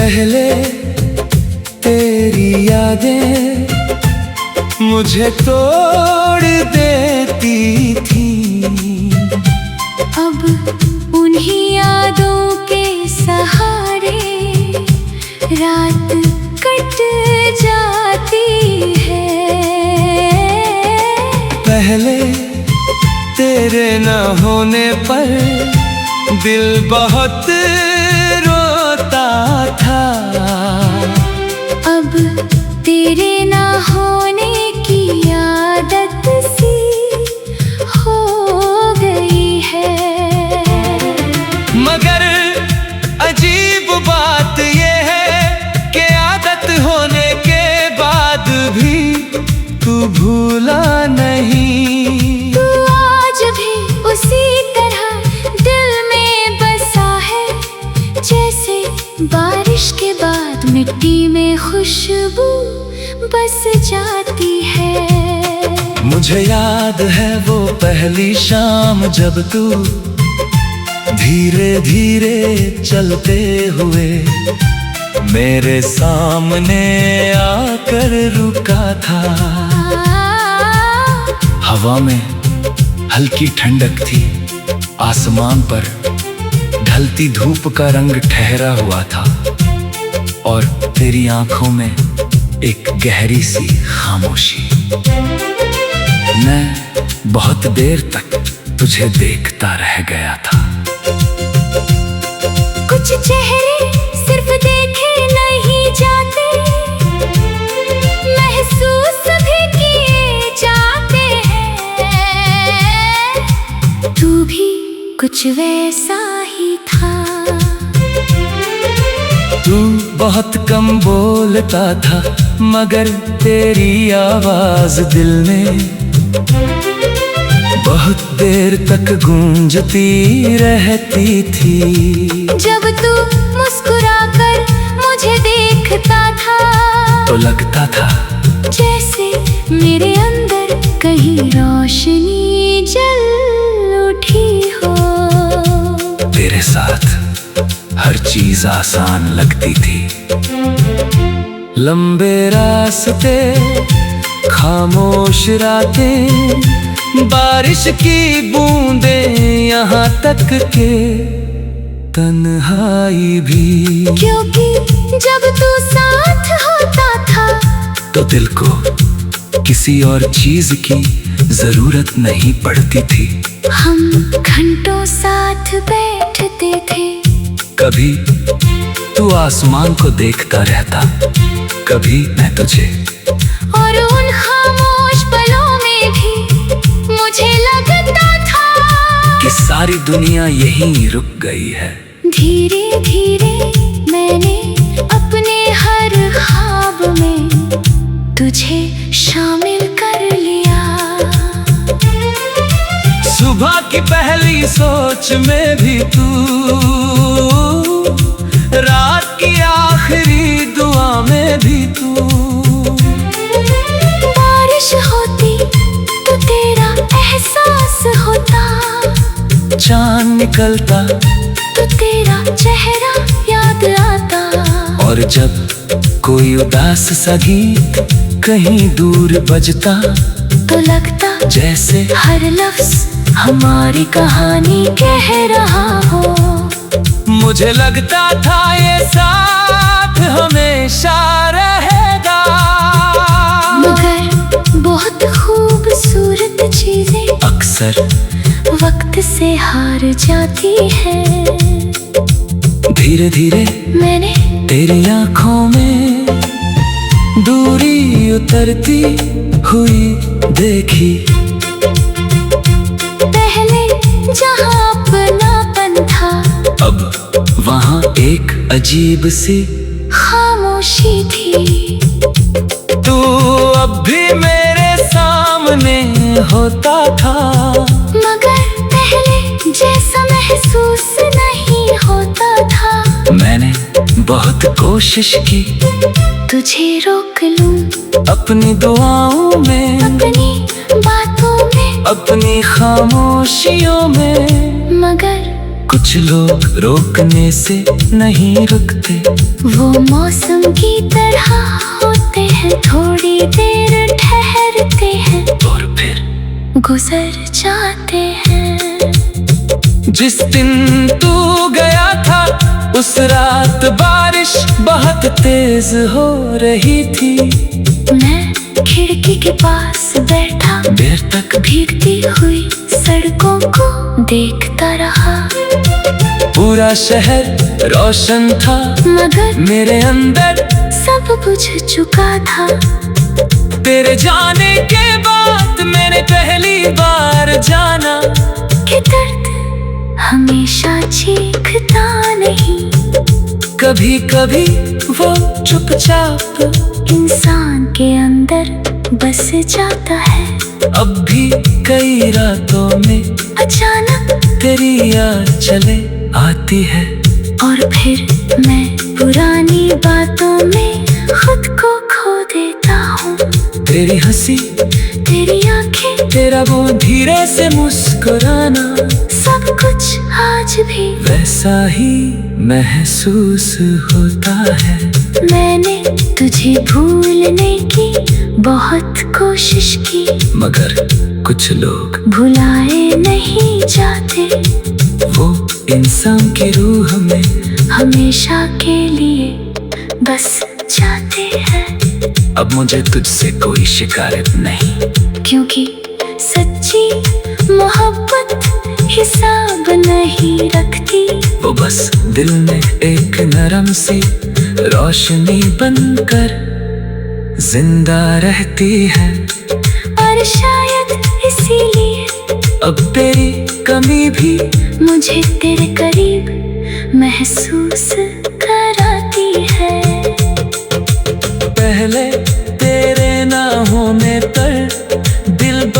पहले तेरी यादें मुझे तोड़ देती थी, अब उन्हीं यादों के सहारे रात कट जाती है। पहले तेरे न होने पर दिल बहुत रोता था, अब तेरे ना होने की आदत सी हो गई है। मगर अजीब बात ये है कि आदत होने के बाद भी तू भूला नहीं। तू आज भी उसी तरह दिल में बसा है, जैसे बारिश के बाद मिट्टी में खुशबू बस जाती है। मुझे याद है वो पहली शाम जब तू धीरे धीरे चलते हुए मेरे सामने आकर रुका था। हवा में हल्की ठंडक थी, आसमान पर ढलती धूप का रंग ठहरा हुआ था और तेरी आंखों में एक गहरी सी खामोशी। मैं बहुत देर तक तुझे देखता रह गया था। कुछ चेहरे सिर्फ देखे नहीं जाते, महसूस भी किए जाते हैं। तू भी कुछ वैसा ही था। तू बहुत कम बोलता था मगर तेरी आवाज दिल में बहुत देर तक गूंजती रहती थी। जब तू मुस्कुराकर मुझे देखता था तो लगता था जैसे मेरे अंदर कहीं रोशनी जल उठी हो। तेरे साथ हर चीज आसान लगती थी, लंबे रास्ते, खामोश रातें, बारिश की बूंदें, यहाँ तक के तन्हाई भी। क्योंकि जब तू साथ होता था तो दिल को किसी और चीज की जरूरत नहीं पड़ती थी। हम घंटों साथ बैठते थे, कभी तू आसमान को देखता रहता, कभी मैं तुझे। और उन खामोश पलों में भी मुझे लगता था कि सारी दुनिया यहीं रुक गई है। धीरे धीरे मैंने अपने हर ख्वाब में तुझे शामिल कर लिया। सुबह की पहली सोच में भी तू, रात की आखिरी दुआ में भी तू। बारिश होती तो तेरा एहसास होता, चांद निकलता तो तेरा चेहरा याद आता। और जब कोई उदास सा गीत कहीं दूर बजता तो लगता जैसे हर लफ्ज हमारी कहानी कह रहा हो। मुझे लगता था ये साथ हमेशा रहेगा, मगर बहुत खूबसूरत चीजें अक्सर वक्त से हार जाती है। धीरे धीरे मैंने तेरी आंखों में दूरी उतरती हुई देखी। पहले जहाँ अपनापन था, अब वहाँ एक अजीब सी खामोशी थी। तू अब भी मेरे सामने होता था, मगर पहले जैसा महसूस नहीं होता था। मैंने बहुत कोशिश की तुझे रोक लूं अपनी दुआओं में, अपनी बातों में, अपनी खामोशियों में, मगर कुछ लोग रोकने से नहीं रुकते, वो मौसम की तरह होते हैं, थोड़ी देर ठहरते हैं और फिर गुजर जाते हैं। जिस दिन तू गया था उस रात बारिश बहुत तेज हो रही थी। मैं खिड़की के पास बैठा देर तक भीगती हुई सड़कों को देखता रहा। पूरा शहर रोशन था मगर मेरे अंदर सब बुझ चुका था। तेरे जाने के बाद मैंने पहली बार जाना कि दर्द हमेशा चीखता नहीं, कभी कभी वो चुपचाप इंसान के अंदर बस जाता है। अब भी कई रातों में अचानक तेरी याद चले आती है, और फिर मैं पुरानी बातों में खुद को खो देता हूँ। तेरी हंसी, तेरी आंखें, तेरा वो धीरे से मुस्कुराना, सब कुछ आज भी वैसा ही महसूस होता है। मैंने तुझे भूलने की बहुत कोशिश की, मगर कुछ लोग भुलाए नहीं जाते, वो इंसान की रूह में हमेशा के लिए बस जाते हैं। अब मुझे तुझसे कोई शिकायत नहीं, क्योंकि सच्ची मोहब्बत हिसाब नहीं रखती, वो बस दिल में एक नरम सी रोशनी बनकर जिंदा रहती है। और शायद इसीलिए अब तेरी कमी भी मुझे तेरे करीब महसूस कराती है। पहले तेरे ना होने पर दिल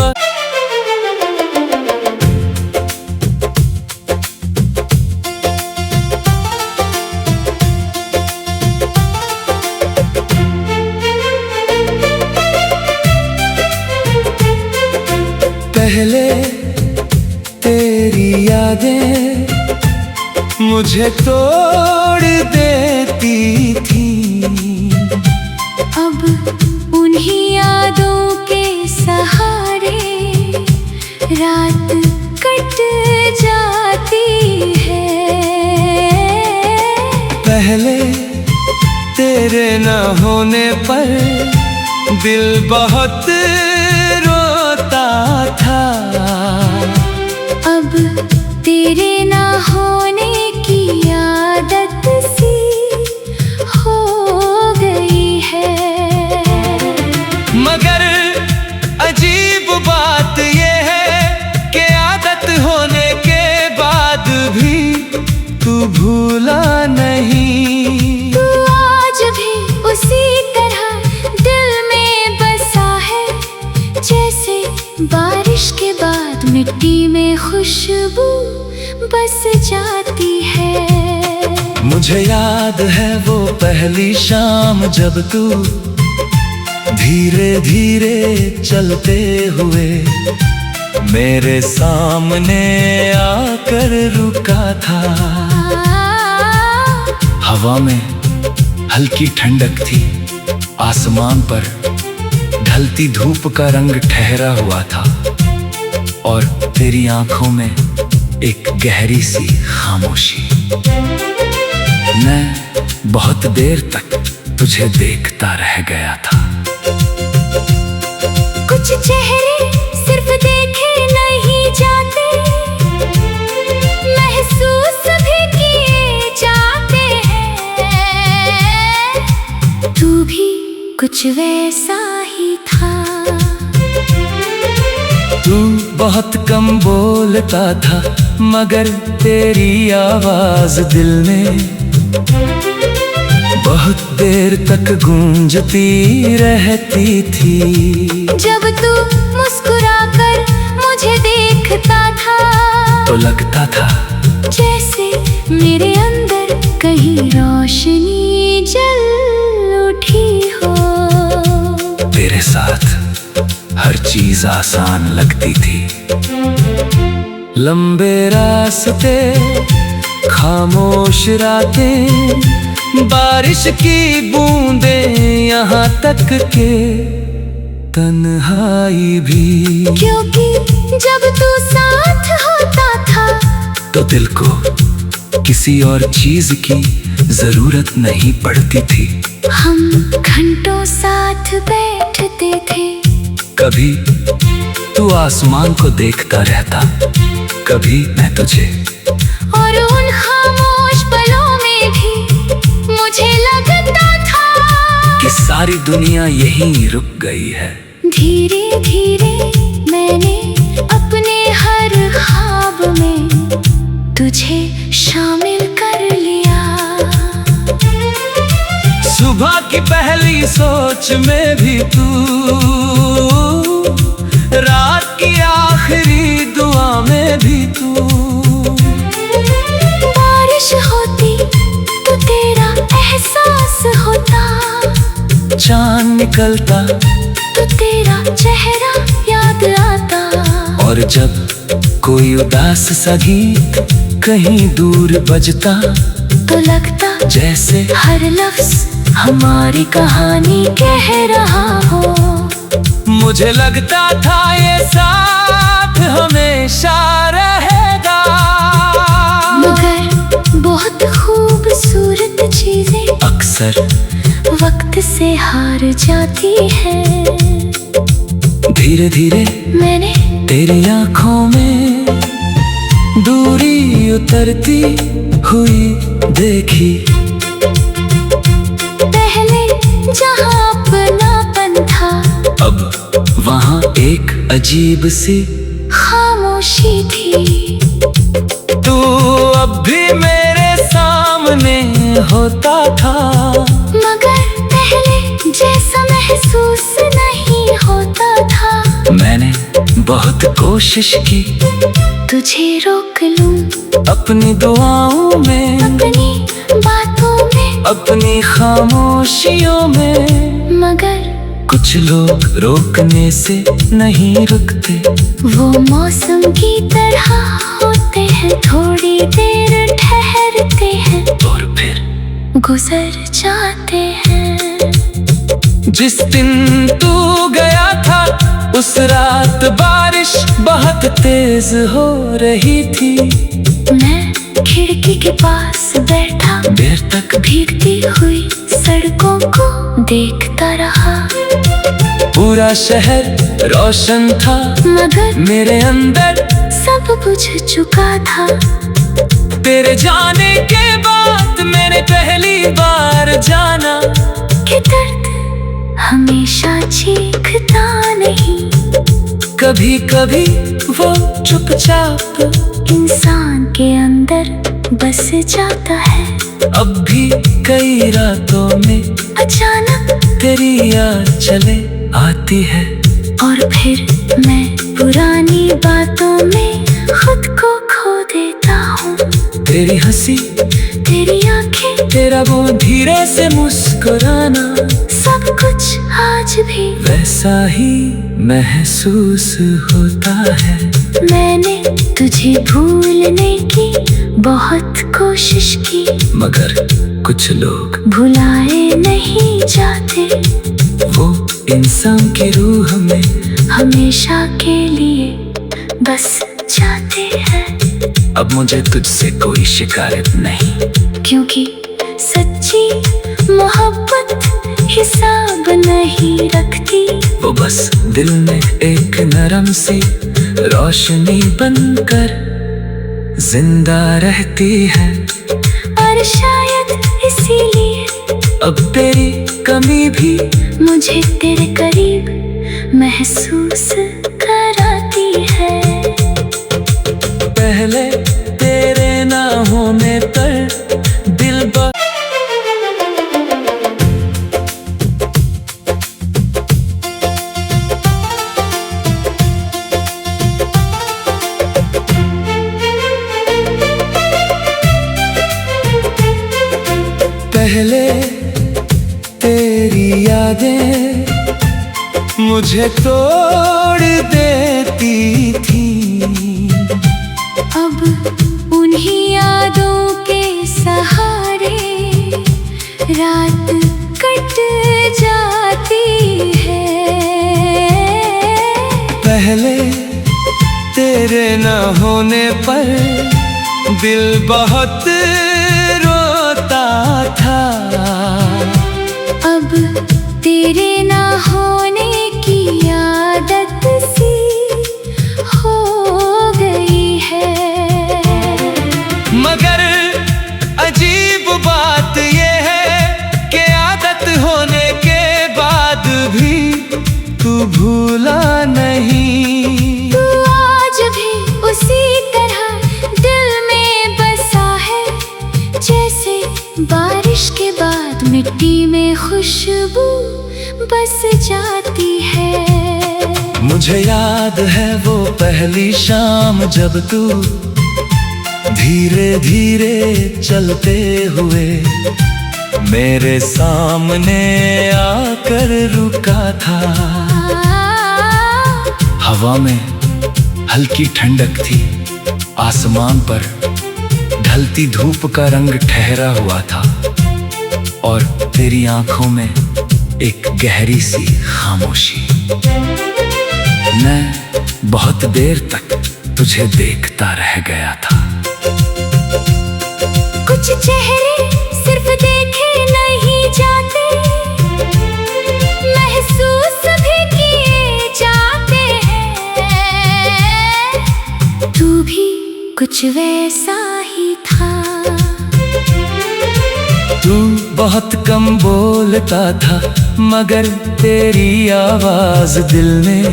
पहले तेरी यादें मुझे तोड़ देती थी, अब उन्हीं यादों के सहारे रात कट जाती है। पहले तेरे न होने पर दिल बहुत रोता था, अब तेरे ना होने की आदत सी हो गई है। मगर अजीब बात ये है कि आदत होने के बाद भी तू भूला नहीं। तू आज भी उसी तरह दिल में बसा है, जैसे बारिश के बाद मिट्टी में खुशबू बस जाती है। मुझे याद है वो पहली शाम जब तू धीरे धीरे चलते हुए मेरे सामने आकर रुका था। हवा में हल्की ठंडक थी, आसमान पर ढलती धूप का रंग ठहरा हुआ था, और तेरी आंखों में एक गहरी सी खामोशी। मैं बहुत देर तक तुझे देखता रह गया था। कुछ चेहरे सिर्फ देखे नहीं जाते, महसूस भी किए जाते हैं। तू भी कुछ वैसा ही था। तू बहुत कम बोलता था, मगर तेरी आवाज दिल में बहुत देर तक गूंजती रहती थी। जब तू मुस्कुराकर मुझे देखता था, तो लगता था जैसे मेरे अंदर कहीं रोशनी जल उठी हो। तेरे साथ हर चीज आसान लगती थी। लंबे रास्ते खामोश रातें, बारिश की बूंदें, यहाँ तक के तन्हाई भी। क्योंकि जब तू साथ होता था तो दिल को किसी और चीज की जरूरत नहीं पड़ती थी। हम घंटों साथ बैठते थे। कभी तू आसमान को देखता रहता, कभी मैं तुझे। और उन खामोश पलों में भी मुझे लगता था कि सारी दुनिया यहीं रुक गई है। धीरे धीरे मैंने अपने हर ख्वाब में तुझे शामिल कर लिया। सुबह की पहली सोच में भी तू, रात की आखिरी दुआ में भी तू। बारिश होती तो तेरा एहसास होता, चांद निकलता तो तेरा चेहरा याद आता। और जब कोई उदास सा गीत कहीं दूर बजता, तो लगता जैसे हर लफ्ज हमारी कहानी कह रहा हो। मुझे लगता था ये साथ हमेशा रहेगा। मगर बहुत खूबसूरत चीजें अक्सर वक्त से हार जाती है। धीरे धीरे मैंने तेरी आंखों में दूरी उतरती हुई देखी। पहले जहां अपनापन था, अब वहाँ एक अजीब सी खामोशी थी। तू अब भी मेरे सामने होता था, मगर पहले जैसा महसूस नहीं होता था। मैंने बहुत कोशिश की तुझे रोक लूं अपनी दुआओं में, अपनी बातों में, अपनी खामोशियों में। मगर कुछ लोग रोकने से नहीं रुकते। वो मौसम की तरह होते हैं, थोड़ी देर ठहरते हैं और फिर गुजर जाते हैं। जिस दिन तू गया था उस रात बारिश बहुत तेज हो रही थी। मैं खिड़की के पास बैठा देर तक भीगती हुई सड़कों को देखता रहा। पूरा शहर रोशन था, मगर मेरे अंदर सब बुझ चुका था। तेरे जाने के बाद मैंने पहली बार जाना कि दर्द हमेशा चीखता नहीं। कभी कभी वो चुपचाप इंसान के अंदर बस जाता है। अब भी कई रातों में अचानक तेरी याद चले आती है। और फिर मैं पुरानी बातों में खुद को खो देता हूँ। तेरी हंसी, तेरी आंखें, तेरा वो धीरे से मुस्कुराना, सब कुछ आज भी वैसा ही महसूस होता है। मैंने तुझे भूलने की बहुत कोशिश की, मगर कुछ लोग भुलाए नहीं जाते। वो इंसान की रूह में हमेशा के लिए बस जाते हैं। अब मुझे तुझसे कोई शिकायत नहीं, क्योंकि सच्ची मोहब्बत हिसाब नहीं रखती। वो बस दिल में एक नरम सी रोशनी बनकर जिंदा रहती है। और शायद इसीलिए अब तेरी कमी भी मुझे तेरे करीब महसूस कराती है। पहले तेरे ना होने पर दिल पहले तेरी यादें मुझे तोड़ देती थी। अब उन्हीं यादों रात कट जाती है। पहले तेरे न होने पर दिल बहुत रोता था, अब तेरे ना होने की आदत सी हो गई है। मगर अजीब बात ये है कि आदत होने के बाद भी तू भूला नहीं। तू आज भी उसी तरह दिल में बसा है, जैसे बारिश के बाद मिट्टी में खुशबू बस जाती है। मुझे याद है वो पहली शाम जब तू धीरे धीरे चलते हुए मेरे सामने आकर रुका था। हवा में हल्की ठंडक थी, आसमान पर ढलती धूप का रंग ठहरा हुआ था और तेरी आंखों में एक गहरी सी खामोशी। मैं बहुत देर तक तुझे देखता रह गया था। कुछ चेहरे सिर्फ देखे नहीं जाते, महसूस भी किए जाते हैं। तू भी कुछ वैसा ही था। तू बहुत कम बोलता था, मगर तेरी आवाज दिल में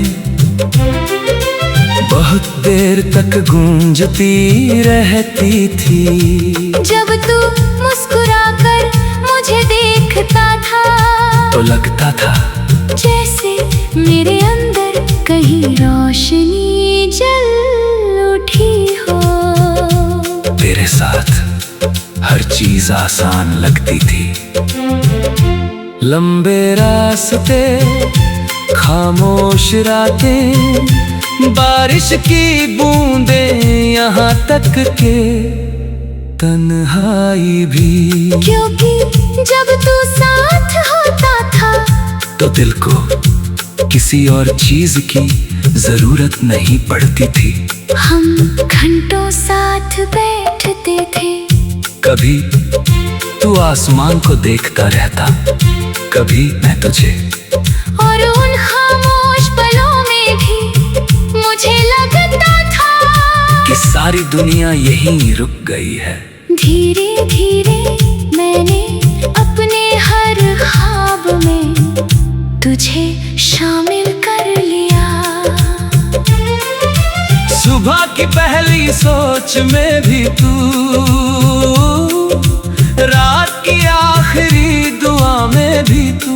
बहुत देर तक गूंजती रहती थी। जब तू मुस्कुराकर मुझे देखता था तो लगता था जैसे मेरे अंदर कहीं रोशनी जल उठी हो। तेरे साथ हर चीज आसान लगती थी। लंबे रास्ते, खामोश रातें, बारिश की बूंदें, यहाँ तक के तन्हाई भी। क्योंकि जब तू साथ होता था तो दिल को किसी और चीज की जरूरत नहीं पड़ती थी। हम घंटों साथ बैठते थे। कभी तू आसमान को देखता रहता, कभी मैं तुझे। और उन खामोश पलों में भी मुझे लगता था कि सारी दुनिया यहीं रुक गई है। धीरे धीरे मैंने अपने हर ख्वाब में तुझे शामिल कर लिया। सुबह की पहली सोच में भी तू, रात की आखिरी दुआ में भी तू।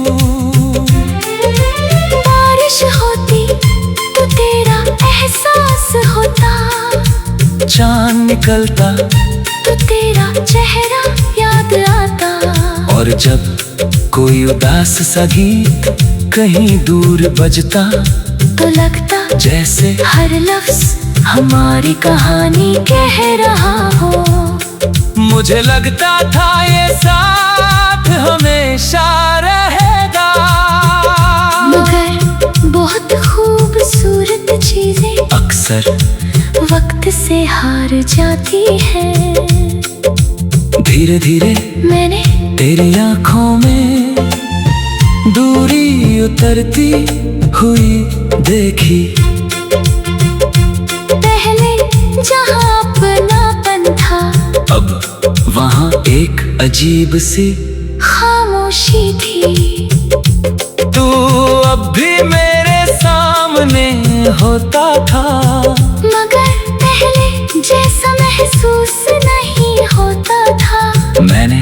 बारिश होती तो तेरा एहसास होता, चांद निकलता तो तेरा चेहरा याद आता। और जब कोई उदास सा गीत कहीं दूर बजता तो लगता जैसे हर लफ्ज हमारी कहानी कह रहा हो। मुझे लगता था ये साथ हमेशा रहेगा। मगर बहुत खूबसूरत चीजें अक्सर वक्त से हार जाती है। धीरे धीरे मैंने तेरी आंखों में दूरी उतरती हुई देखी। पहले जहां अपनापन था, अब वहाँ एक अजीब सी खामोशी थी। तू अब भी मेरे सामने होता था, मगर पहले जैसा महसूस नहीं होता था। मैंने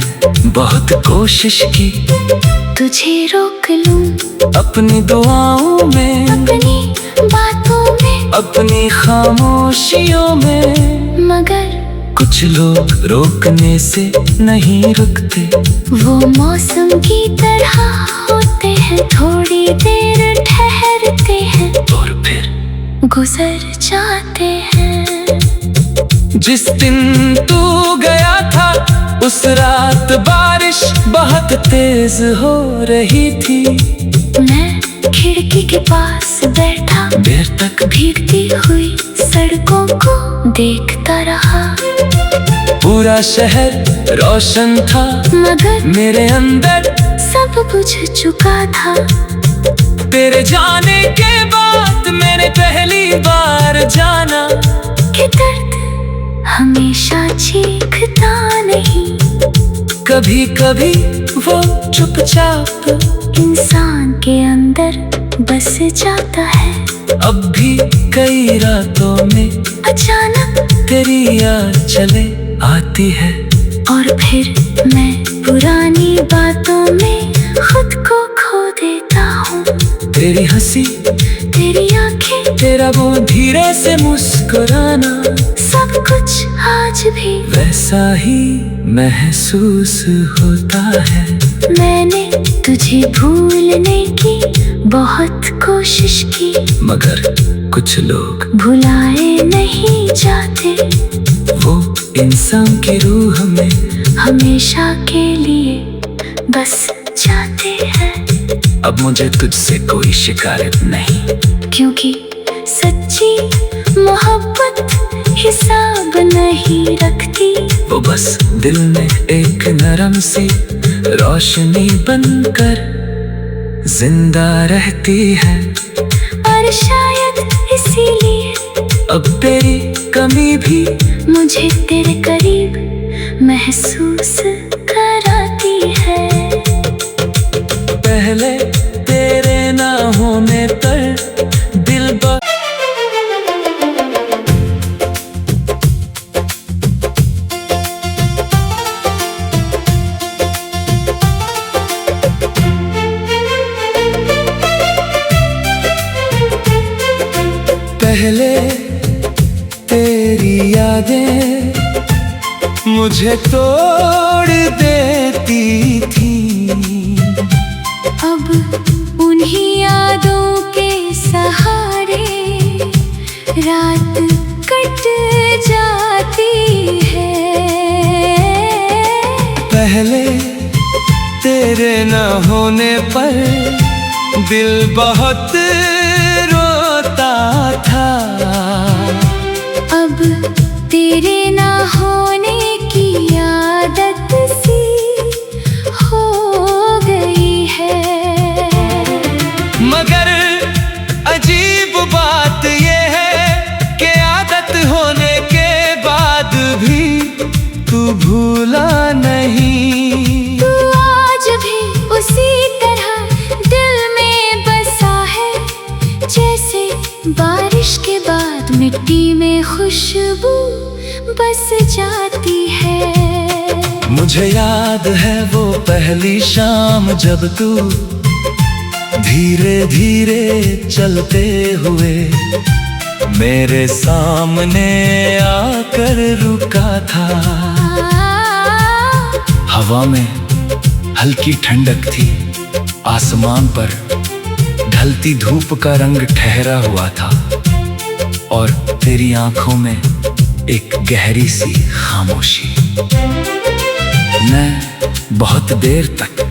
बहुत कोशिश की तुझे रोक लूं अपनी दुआओं में, अपनी बातों में, अपनी खामोशियों में। मगर कुछ लोग रोकने से नहीं रुकते। वो मौसम की तरह होते हैं, थोड़ी देर ठहरते हैं और फिर गुजर जाते हैं। जिस दिन तू गया था उस रात बारिश बहुत बहुत तेज हो रही थी। मैं खिड़की के पास बैठा, देर तक भीगती हुई सड़कों को देखता रहा। पूरा शहर रोशन था, मगर मेरे अंदर सब बुझ चुका था। तेरे जाने के बाद मैंने पहली बार जाना कि दर्द हमेशा चीखता नहीं, कभी कभी वो चुपचाप इंसान के अंदर बस जाता है। अब भी कई रातों में अचानक तेरी याद चले आती है। और फिर मैं पुरानी बातों में खुद को खो देता हूँ। तेरी हंसी, तेरी आंखें, तेरा वो धीरे से मुस्कुराना, सब कुछ आज भी वैसा ही महसूस होता है। मैंने तुझे भूलने की बहुत कोशिश की, मगर कुछ लोग भुलाए नहीं जाते। वो इंसान की रूह में हमेशा के लिए बस जाते हैं। अब मुझे तुझसे कोई शिकायत नहीं, क्योंकि सच्ची मोहब्बत हिसाब नहीं रखती। वो बस दिल में एक नरम सी रोशनी बनकर जिंदा रहती है। और शायद इसीलिए अब तेरी कमी भी मुझे तेरे करीब महसूस कराती है। पहले तेरे ना होने पर दिल पहले तेरी यादें मुझे तोड़ देती थी। अब उन्हीं यादों के सहारे रात कट जाती है। पहले तेरे न होने पर दिल बहुत रोता था। अब तेरे ना होने की आदत सी हो गई है। मगर अजीब बात ये है कि आदत होने के बाद भी तू भूला नहीं। तू आज भी उसी तरह दिल में बसा है, जैसे बारिश के बाद मिट्टी में खुशबू बस जाती है। मुझे याद है वो पहली शाम जब तू धीरे धीरे चलते हुए मेरे सामने आकर रुका था। हवा में हल्की ठंडक थी, आसमान पर ढलती धूप का रंग ठहरा हुआ था और तेरी आंखों में एक गहरी सी खामोशी। मैं बहुत देर तक